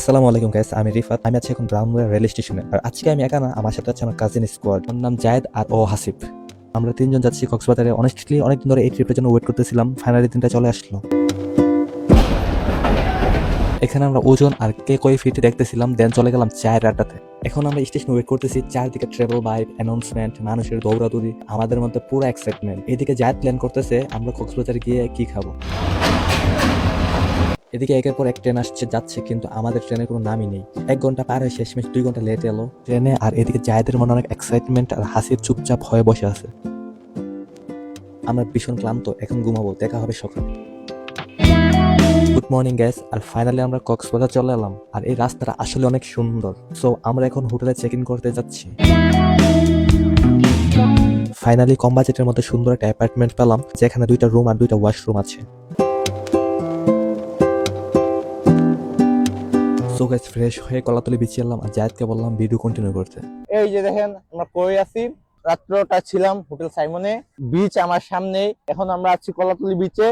আসসালামু আলাইকুম গাইস, আমি রিফাত। আমি আছি এখন ব্রাহ্মণবাড়িয়া রেল স্টেশনে। আর আজকে আমি একা না, আমার সাথে আছে আমার কাজিন স্কোয়াড। ওর নাম জায়েদ আর ও হাসিব। আমরা তিনজন যাচ্ছি কক্সবাজারে। অনেস্টলি অনেকদিন ধরে এই ট্রিপের জন্য ওয়েট করতেছিলাম, ফাইনালি দিনটা চলে আসলো। এখানে আমরা ওজন আর কে কই ফিট দেখতেছিলাম, দেন চলে গেলাম চায়ের আড্ডাতে। এখন আমরা স্টেশনে ওয়েট করতেছি, চারদিকে ট্রাভেল বাইক, অ্যানাউন্সমেন্ট, মানুষের দৌড়াদৌড়ি, আমাদের মধ্যে পুরো এক্সাইটমেন্ট। এদিকে জায়েদ প্ল্যান করতেছে আমরা কক্সবাজারে গিয়ে কি খাবো। এদিকে একের পর এক ট্রেন আসছে যাচ্ছে, কিন্তু আমাদের ট্রেনের কোনো নামই নেই। 1 ঘন্টা পার হয়ে শেষমেশ 2 ঘন্টা লেট এলো ট্রেনে। আর এদিকে জায়েদের মনে অনেক এক্সাইটমেন্ট, আর হাসির চুপচাপ হয়ে বসে আছে। আমরা ভীষণ ক্লান্ত, এখন ঘুমাবো, দেখা হবে সকালে। Good morning guys. আর ফাইনালি আমরা কক্সবাজার চলে এলাম। আর এই রাস্তাটা আসলে অনেক সুন্দর। সো আমরা এখন হোটেলে চেক ইন করতে যাচ্ছি। ফাইনালি কম বাজেটের মধ্যে সুন্দর একটা অ্যাপার্টমেন্ট পেলাম, যেখানে 2টা রুম আর 2টা ওয়াশরুম আছে। সো গাইস, ফ্রেশ হয়ে কলাতলি বিছিয়ে এলাম আর জায়েদকে বললাম ভিডিও কন্টিনিউ করতে। এই যে দেখেন আমরা কই আছি, রাত্রটা ছিলাম হোটেল সাইমনে। বিচ আমার সামনেই। এখন আমরা আছি কলাতলি বিচে।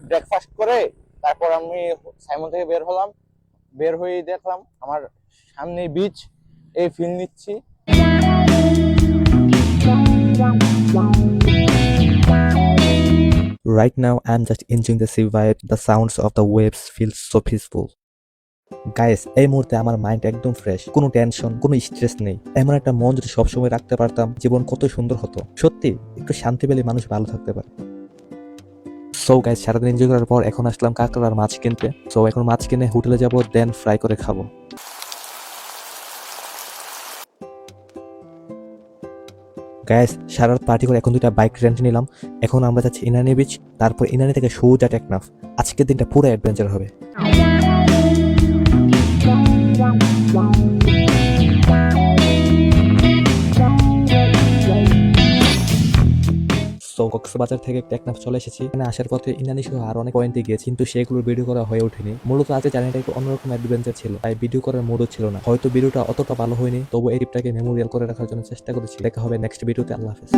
ব্রেকফাস্ট করে তারপর আমি সাইমন থেকে বের হলাম। বের হয়ে দেখলাম আমার সামনে বিচ, এই ফিল নিচ্ছি। Right now, I'm just enjoying the sea vibe. The sounds of the waves feel so peaceful. Guys, এই মুহূর্তে আমার মাইন্ড একদম ফ্রেশ, কোনো টেনশন, কোনো স্ট্রেস নেই। এমন একটা মন যদি সবসময় রাখতে পারতাম, জীবন কত সুন্দর হতো। সত্যি একটু শান্তি পেলে মানুষ ভালো থাকতে পারে। সো গাইস, সারাদিন এনজয় করার পর এখন আসলাম কাঁকড়া আর মাছ কিনতে। সো এখন মাছ কিনে হোটেলে যাব, দেন ফ্রাই করে খাবো। গাইস, সারা রাত পার্টি করে এখন 2টা বাইক রেন্ট নিলাম। এখন আমরা যাচ্ছি ইনানি বিচ, তারপর ইনানি থেকে সোজা টেকনাফ। আজকের দিনটা পুরো অ্যাডভেঞ্চার হবে। সো কক্সবাজার থেকে টেকনাফ চলে এসেছি। এখানে আসার পথে ইনানি সহ আর অনেক পয়েন্টে গিয়েছি, কিন্তু সেগুলোর ভিডিও করা হয়ে ওঠেনি। মূলত আজকে জার্নিটা একটু অন্যরকম অ্যাডভেঞ্চার ছিল, তাই ভিডিও করার মুডও ছিল না। হয়তো ভিডিওটা অতটা ভালো হয়নি, তবু এই ট্রিপটাকে মেমোরিয়াল করে রাখার জন্য চেষ্টা করেছি। দেখা হবে নেক্সট ভিডিওতে। আল্লাহ হাফেজ।